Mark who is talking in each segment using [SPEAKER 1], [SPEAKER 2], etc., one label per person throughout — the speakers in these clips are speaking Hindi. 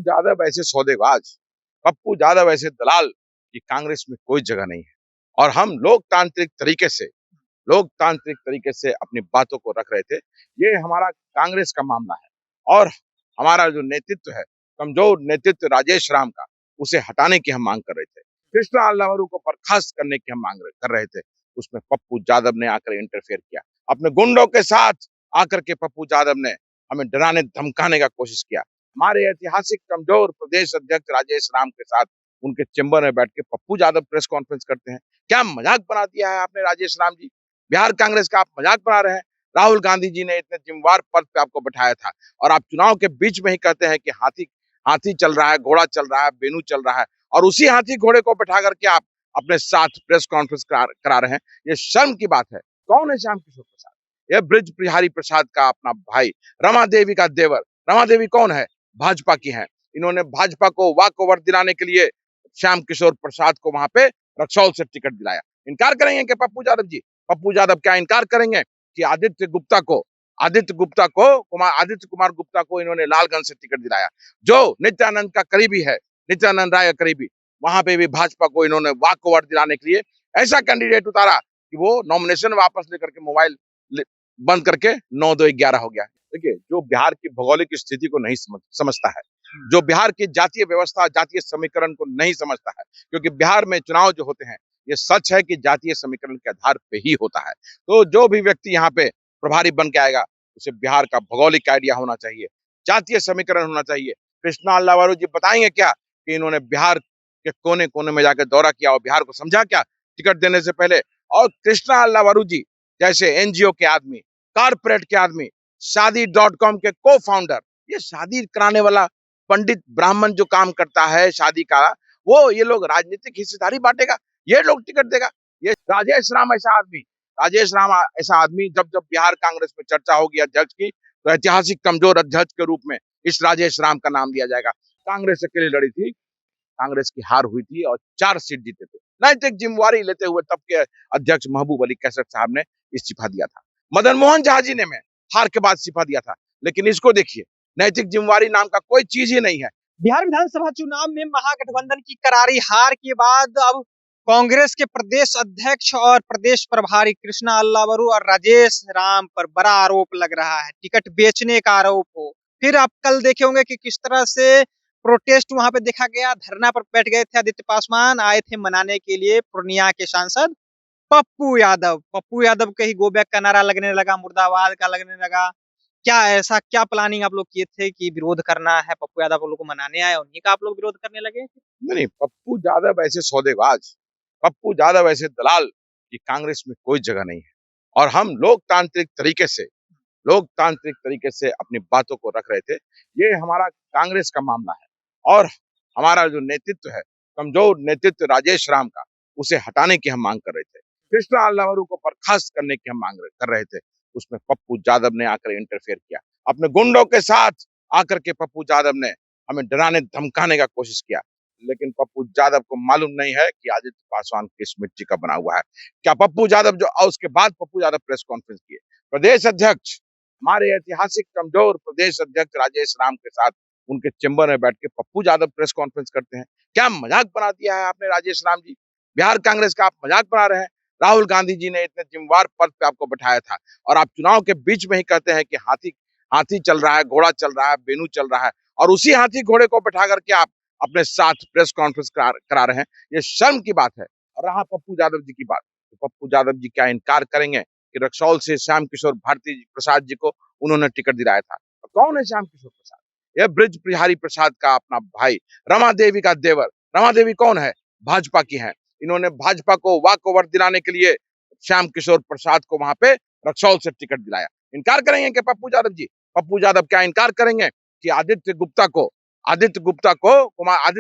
[SPEAKER 1] यादव ऐसे सौदेबाज, पप्पू यादव ऐसे दलाल कि कांग्रेस में कोई जगह नहीं है। और हम लोकतांत्रिक तरीके से अपनी बातों को रख रहे थे। ये हमारा कांग्रेस का मामला है और हमारा जो नेतृत्व है, कमजोर नेतृत्व राजेश राम का, उसे हटाने की हम मांग कर रहे थे। कृष्णा अल्लावरू को बर्खास्त करने की हम मांग कर रहे थे। उसमें पप्पू यादव ने आकर इंटरफेयर किया, अपने गुंडों के साथ आकर के पप्पू यादव ने हमें डराने धमकाने का कोशिश किया। हमारे ऐतिहासिक कमजोर प्रदेश अध्यक्ष राजेश राम के साथ उनके चेंबर में बैठ के पप्पू यादव प्रेस कॉन्फ्रेंस करते हैं। क्या मजाक बना दिया है आपने राजेश राम जी? बिहार कांग्रेस का आप मजाक बना रहे हैं। राहुल गांधी जी ने इतने जिम्मेवार पद पे आपको बैठाया था और आप चुनाव के बीच में ही कहते हैं कि हाथी हाथी चल रहा है, घोड़ा चल रहा है, बेनू चल रहा है, और उसी हाथी घोड़े को बैठा करके आप अपने साथ प्रेस कॉन्फ्रेंस करा रहे हैं। ये शर्म की बात है। कौन है श्याम किशोर प्रसाद? ये ब्रिज बिहारी प्रसाद का अपना भाई, रमा देवी का देवर। रमा देवी कौन है? भाजपा की है। इन्होंने भाजपा को वॉक ओवर दिलाने के लिए श्याम किशोर प्रसाद को वहां पे रक्सौल से टिकट दिलाया। इनकार करेंगे कि पप्पू यादव जी? पप्पू यादव क्या इनकार करेंगे कि आदित्य कुमार गुप्ता को इन्होंने लालगंज से टिकट दिलाया, जो नित्यानंद का करीबी है, नित्यानंद राय का करीबी। वहां पे भी भाजपा को इन्होंने वॉक ओवर दिलाने के लिए ऐसा कैंडिडेट उतारा कि वो नॉमिनेशन वापस लेकर के मोबाइल बंद करके 9-2-11 हो गया। देखिए, जो बिहार की भौगोलिक स्थिति को नहीं समझता है, जो बिहार की जातीय व्यवस्था, जातीय समीकरण को नहीं समझता है, क्योंकि बिहार में चुनाव जो होते हैं, ये सच है कि जातीय समीकरण के आधार पे ही होता है। तो जो भी व्यक्ति यहाँ पे प्रभारी बन के आएगा, उसे बिहार का भौगोलिक आइडिया होना चाहिए, जातीय समीकरण होना चाहिए। कृष्णा अल्लावरू जी बताएंगे क्या कि इन्होंने बिहार के कोने कोने में जाकर दौरा किया और बिहार को समझा क्या टिकट देने से पहले? और कृष्णा अल्लावरू जी जैसे एनजीओ के आदमी, कारपोरेट के आदमी, शादी.com के को फाउंडर, ये शादी कराने वाला पंडित ब्राह्मण जो काम करता है शादी का, वो ये लोग राजनीतिक हिस्सेदारी बांटेगा, ये लोग टिकट देगा? ये राजेश राम ऐसा आदमी जब जब बिहार कांग्रेस में चर्चा होगी अध्यक्ष की, तो ऐतिहासिक कमजोर अध्यक्ष के रूप में इस राजेश राम का नाम लिया जाएगा। कांग्रेस अकेले लड़ी थी, कांग्रेस की हार हुई थी और 4 सीट जीते थे। नैतिक जिम्मेवारी लेते हुए तब के अध्यक्ष महबूब अली कैसर साहब ने इस्तीफा दिया था। मदन मोहन झा जी ने में हार के बाद इस्तीफा दिया था। लेकिन इसको देखिए, नैतिक जिम्मेवारी नाम का कोई चीज ही नहीं है।
[SPEAKER 2] बिहार विधानसभा चुनाव में महागठबंधन की करारी हार के बाद अब कांग्रेस के प्रदेश अध्यक्ष और प्रदेश प्रभारी कृष्णा अल्लावरू और राजेश राम पर बड़ा आरोप लग रहा है, टिकट बेचने का आरोप हो। फिर आप कल देखे होंगे कि किस तरह से प्रोटेस्ट वहां पे देखा गया, धरना पर बैठ गए थे आदित्य पासवान, आए थे मनाने के लिए पूर्णिया के सांसद पप्पू यादव के ही गो बैक का नारा लगने लगा, मुर्दाबाद का लगने लगा। क्या प्लानिंग आप लोग किए थे कि विरोध करना है, पप्पू यादव लोग को मनाने आए, उन्हीं का आप लोग विरोध करने लगे?
[SPEAKER 1] नहीं, पप्पू यादव ऐसे सौदेबाज, पप्पू यादव ऐसे दलाल कि कांग्रेस में कोई जगह नहीं है। और हम लोकतांत्रिक तरीके से अपनी बातों को रख रहे थे। ये हमारा कांग्रेस का मामला है और हमारा जो नेतृत्व है, कमजोर नेतृत्व राजेश राम का, उसे हटाने की हम मांग कर रहे थे। कृष्णा अल्लावरू को बर्खास्त करने की हम मांग कर रहे थे। उसमें पप्पू यादव ने आकर इंटरफेयर किया, अपने गुंडों के साथ आकर के पप्पू यादव ने हमें डराने धमकाने का कोशिश किया। लेकिन पप्पू यादव को मालूम नहीं है कि आदित्य पासवान किस मिट्टी का बना हुआ है। क्या पप्पू यादव जो उसके बाद पप्पू यादव प्रेस कॉन्फ्रेंस किए, प्रदेश अध्यक्ष, हमारे ऐतिहासिक कमजोर प्रदेश अध्यक्ष राजेश राम के साथ उनके चेंबर में बैठ के पप्पू यादव प्रेस कॉन्फ्रेंस करते हैं। क्या मजाक बना दिया है आपने राजेश राम जी? बिहार कांग्रेस का आप मजाक बना रहे हैं। राहुल गांधी जी ने इतने जिम्मेवार पद पे आपको बैठाया था और आप चुनाव के बीच में ही कहते हैं कि हाथी हाथी चल रहा है, घोड़ा चल रहा है, बेनू चल रहा है, और उसी हाथी घोड़े को बैठा करके आप अपने साथ प्रेस कॉन्फ्रेंस करा रहे हैं। ये शर्म की बात है। और रहा पप्पू यादव जी की बात, तो पप्पू यादव जी क्या इनकार करेंगे कि रक्सौल से श्याम किशोर भारती प्रसाद जी को उन्होंने टिकट दिलाया था? तो कौन है श्याम किशोर प्रसाद? ये ब्रिज बिहारी प्रसाद का अपना भाई, रमा देवी का देवर। रमा देवी कौन है? भाजपा की है। इन्होंने भाजपा को वॉक ओवर दिलाने के लिए श्याम किशोर प्रसाद को वहां पे रक्सौल से टिकट दिलाया। इनकार करेंगे कि पप्पू यादव जी? पप्पू यादव क्या इनकार करेंगे कि आदित्य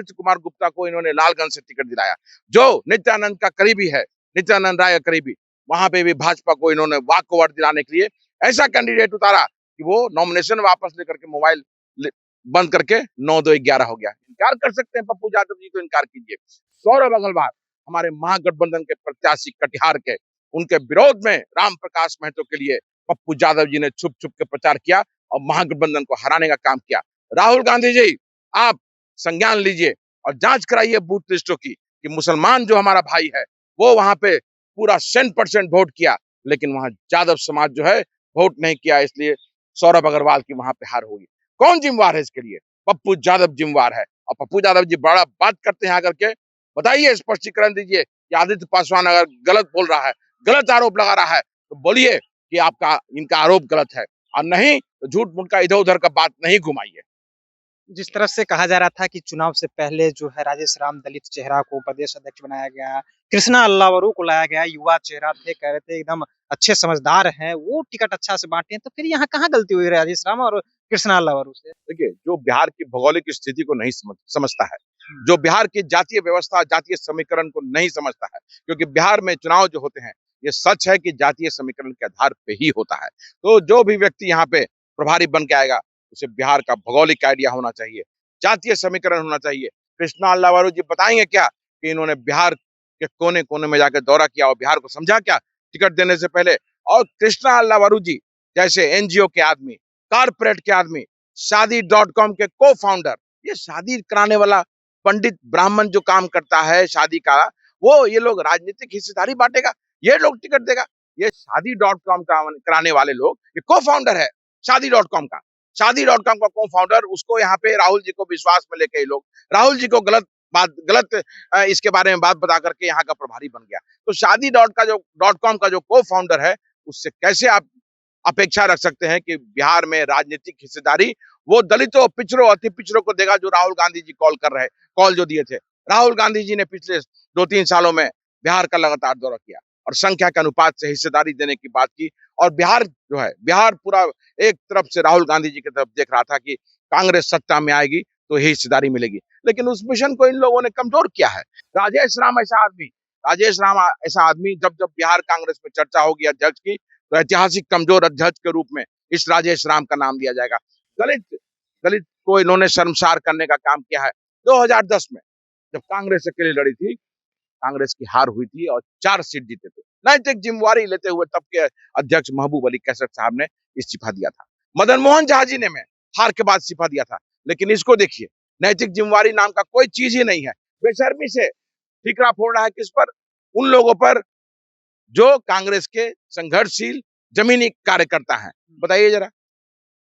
[SPEAKER 1] कुमार गुप्ता को इन्होंने लालगंज से टिकट दिलाया, जो नित्यानंद का करीबी है, नित्यानंद राय का करीबी। वहां पे भी भाजपा को इन्होंने वॉक ओवर दिलाने के लिए ऐसा कैंडिडेट उतारा कि वो नॉमिनेशन वापस लेकर के मोबाइल बंद करके 9-2-11 हो गया। इनकार कर सकते हैं पप्पू यादव जी, तो इनकार कीजिए। सौरभ अग्रवाल हमारे महागठबंधन के प्रत्याशी कटिहार के, उनके विरोध में राम प्रकाश महतो के लिए पप्पू यादव जी ने छुप छुप के प्रचार किया और महागठबंधन को हराने का काम किया। राहुल गांधी जी, आप संज्ञान लीजिए और जांच कराइए बूथ लिस्टों की कि मुसलमान जो हमारा भाई है वो वहां पे पूरा 100% वोट किया, लेकिन वहां यादव समाज जो है वोट नहीं किया, इसलिए सौरभ अग्रवाल की वहां पे हार होगी। कौन जिम्मेवार है इसके लिए? पप्पू यादव जिम्मेवार है। और पप्पू यादव जी बड़ा बात करते हैं आकर के, बताइए, स्पष्टीकरण दीजिए कि आदित्य पासवान अगर गलत बोल रहा है, गलत आरोप लगा रहा है, तो बोलिए कि आपका इनका आरोप गलत है, और नहीं तो झूठ मूठ का इधर उधर का बात नहीं घुमाइए।
[SPEAKER 2] जिस तरह से कहा जा रहा था कि चुनाव से पहले जो है राजेश राम दलित चेहरा को प्रदेश अध्यक्ष बनाया गया, कृष्णा अल्लावरू को लाया गया, युवा चेहरा थे, कह रहे थे एकदम अच्छे समझदार हैं, वो टिकट अच्छा से बांटे हैं, तो फिर यहाँ कहाँ गलती हुई राजेश राम और कृष्णा अल्लावरू से?
[SPEAKER 1] देखिए, जो बिहार की भौगोलिक स्थिति को नहीं समझता है, जो बिहार की जातीय व्यवस्था, जातीय समीकरण को नहीं समझता है, क्योंकि बिहार में चुनाव जो होते हैं, ये सच है कि जातीय समीकरण के आधार पे ही होता है। तो जो भी व्यक्ति यहाँ पे प्रभारी बन के आएगा, उसे बिहार का भौगोलिक आइडिया होना चाहिए, जातीय समीकरण होना चाहिए। कृष्णा अल्लावरू जी बताएंगे क्या कि इन्होंने बिहार के कोने कोने में जाकर दौरा किया और बिहार को समझा क्या टिकट देने से पहले? और कृष्णा अल्लावरू जी जैसे एनजीओ के आदमी, कारपोरेट के आदमी, शादी.com के को फाउंडर, ये शादी कराने वाला पंडित ब्राह्मण जो काम करता है शादी का, वो ये लोग राजनीतिक हिस्सेदारी बांटेगा, ये लोग टिकट देगा? ये शादी.com का कराने वाले लोग, ये को फाउंडर है शादी.com का। शादी.com का को फाउंडर, उसको यहाँ पे राहुल जी को विश्वास में लेके ये लोग राहुल जी को गलत इसके बारे में बात बता करके यहाँ का प्रभारी बन गया। तो शादी.com का जो को फाउंडर है, उससे कैसे आप अपेक्षा रख सकते हैं कि बिहार में राजनीतिक हिस्सेदारी वो दलितों, पिछड़ों, अति पिछड़ों को देगा, जो राहुल गांधी जी कॉल जो दिए थे। राहुल गांधी जी ने पिछले 2-3 सालों में बिहार का लगातार दौरा किया और संख्या के अनुपात से हिस्सेदारी देने की बात की, और बिहार जो है, बिहार पूरा एक तरफ से राहुल गांधी जी की तरफ देख रहा था कि कांग्रेस सत्ता में आएगी तो ही हिस्सेदारी मिलेगी, लेकिन उस मिशन को इन लोगों ने कमजोर किया है। राजेश राम ऐसा आदमी राजेश राम ऐसा आदमी जब जब बिहार कांग्रेस में चर्चा होगी अध्यक्ष की, तो ऐतिहासिक कमजोर अध्यक्ष के रूप में इस राजेश राम का नाम लिया जाएगा। दलित दलित को इन्होंने शर्मसार करने का काम किया है। 2010 में जब कांग्रेस अकेले लड़ी थी, कांग्रेस की हार हुई थी और 4 सीट जीते थे। नैतिक जिम्मेवारी लेते हुए तब के अध्यक्ष महबूब अली कैसर साहब ने इस्तीफा दिया था। मदन मोहन झा जी ने में हार के बाद इस्तीफा दिया था। लेकिन इसको देखिए, नैतिक जिम्मेवारी नाम का कोई चीज ही नहीं है। बेशर्मी से ठीकरा फोड़ रहा है किस पर? उन लोगों पर जो कांग्रेस के संघर्षशील जमीनी कार्यकर्ता हैं। बताइए जरा।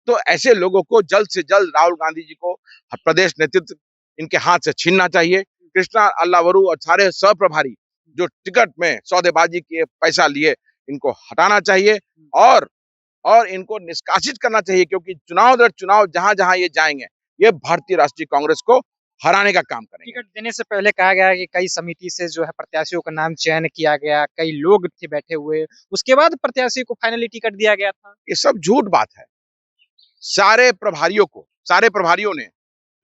[SPEAKER 1] तो ऐसे लोगों को जल्द से जल्द राहुल गांधी जी को प्रदेश नेतृत्व इनके हाथ से छीनना चाहिए। कृष्णा अल्लावरू और सारे सहप्रभारी जो टिकट में सौदेबाजी किए, पैसा लिए, इनको हटाना चाहिए और इनको निष्कासित करना चाहिए, क्योंकि चुनाव दर चुनाव जहां जहां ये जाएंगे, ये भारतीय राष्ट्रीय कांग्रेस को हराने का काम करेंगे।
[SPEAKER 2] टिकट देने से पहले कहा गया है कि कई समिति से जो है प्रत्याशियों का नाम चयन किया गया, कई लोग थे बैठे हुए, उसके बाद प्रत्याशी को फाइनली टिकट दिया गया था।
[SPEAKER 1] ये सब झूठ बात है। सारे प्रभारियों ने,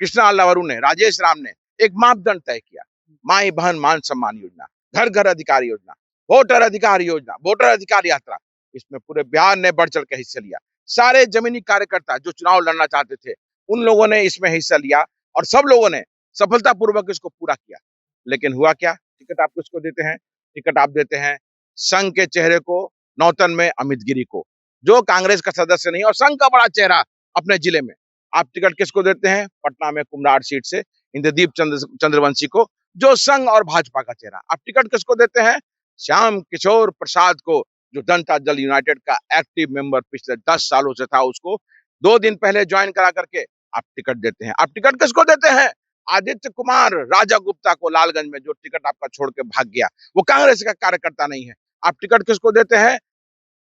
[SPEAKER 1] कृष्णा अल्लावरू ने, राजेश राम ने एक मापदंड तय किया। माई बहन मान सम्मान योजना, घर घर अधिकार योजना, वोटर अधिकार योजना, वोटर अधिकार यात्रा, इसमें पूरे बिहार ने बढ़ चढ़ के हिस्सा लिया। सारे जमीनी कार्यकर्ता जो चुनाव लड़ना चाहते थे, उन लोगों ने इसमें हिस्सा लिया और सब लोगों ने सफलतापूर्वक इसको पूरा किया। लेकिन हुआ क्या? टिकट आप किसको देते हैं? टिकट आप देते हैं संघ के चेहरे को, नौतन में अमित गिरी को, जो कांग्रेस का सदस्य नहीं और संघ का बड़ा चेहरा अपने जिले में। आप टिकट किसको देते हैं? पटना में कुम्हरार सीट से इंद्रदीप चंद्रवंशी को, जो संघ और भाजपा का चेहरा। आप टिकट किसको देते हैं? श्याम किशोर प्रसाद को, जो जनता दल यूनाइटेड का एक्टिव मेंबर पिछले 10 सालों से था, उसको 2 दिन पहले ज्वाइन करा करके आप टिकट देते हैं। आप टिकट किसको देते हैं? आदित्य कुमार राजा गुप्ता को, लालगंज में, जो टिकट आपका छोड़ के भाग गया, वो कांग्रेस का कार्यकर्ता नहीं है। आप टिकट किसको देते हैं?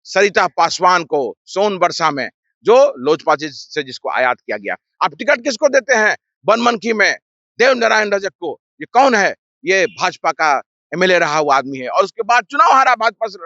[SPEAKER 1] सरिता पासवान को, सोनबरसा में, जो लोजपा से जिसको आयात किया गया। आप टिकट किसको देते हैं? बनमनखी में देव नारायण रजक को। ये कौन है? ये भाजपा का एमएलए रहा हुआ आदमी है और उसके बाद चुनाव हारा भाजपा से।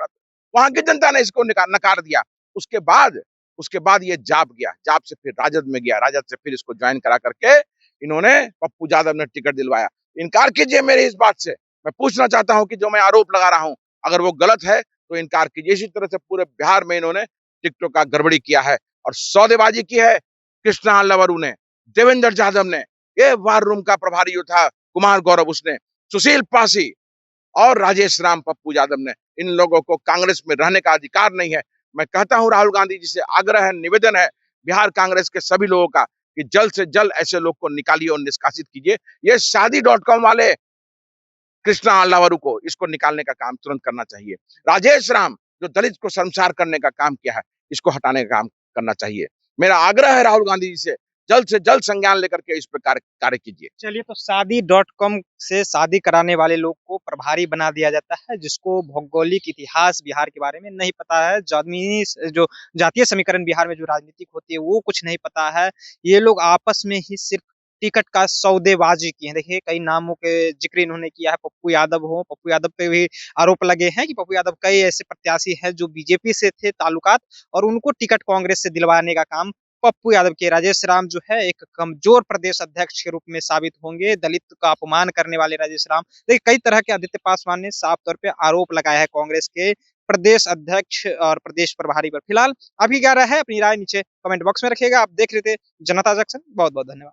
[SPEAKER 1] वहां की जनता ने इसको नकार दिया। उसके बाद ये जाप गया, जाप से फिर राजद में गया, राजद से फिर इसको ज्वाइन करा करके इन्होंने पप्पू यादव ने टिकट दिलवाया। इनकार कीजिए मेरी इस बात से। मैं पूछना चाहता हूं कि जो मैं आरोप लगा रहा हूं, अगर वो गलत है तो इनकार कीजिए। इसी तरह से पूरे बिहार में इन्होंने टिकटों का गड़बड़ी किया है और सौदेबाजी की है। कृष्णा अल्लावरू ने, देवेंद्र यादव ने, ये वार रूम का प्रभारी जो था कुमार गौरव, उसने, सुशील पासी और राजेश राम, पप्पू यादव ने, इन लोगों को कांग्रेस में रहने का अधिकार नहीं है। मैं कहता हूं राहुल गांधी जी से आग्रह है, निवेदन है बिहार कांग्रेस के सभी लोगों का कि जल्द से जल्द ऐसे लोग को निकालिए और निष्कासित कीजिए। ये शादी.com वाले कृष्णा अल्लावरू को इसको निकालने का काम तुरंत करना चाहिए। राजेश राम जो दलित को शर्मसार करने का काम किया है, इसको हटाने का काम करना चाहिए। मेरा आग्रह है राहुल गांधी जी से जल्द संज्ञान लेकर के इस पर कार्य कीजिए।
[SPEAKER 2] चलिए, तो शादी.com से शादी कराने वाले लोग को प्रभारी बना दिया जाता है, जिसको भौगोलिक इतिहास बिहार के बारे में नहीं पता है, जो जातीय समीकरण बिहार में जो राजनीतिक होती है वो कुछ नहीं पता है। ये लोग आपस में ही सिर्फ टिकट का सौदेबाजी की है। देखिए, कई नामों के जिक्र इन्होंने किया है, पप्पू यादव पे भी आरोप लगे हैं कि पप्पू यादव कई ऐसे प्रत्याशी हैं जो बीजेपी से थे ताल्लुकात, और उनको टिकट कांग्रेस से दिलवाने का काम पप्पू यादव के। राजेश राम जो है एक कमजोर प्रदेश अध्यक्ष के रूप में साबित होंगे। दलित का अपमान करने वाले राजेश राम, देखिए कई तरह के आदित्य पासवान ने साफ तौर पे आरोप लगाया है कांग्रेस के प्रदेश अध्यक्ष और प्रदेश प्रभारी पर। फिलहाल अभी क्या राय है, अपनी राय नीचे कमेंट बॉक्स में रखिएगा। आप देख रहे थे जनता जंक्शन। बहुत बहुत धन्यवाद।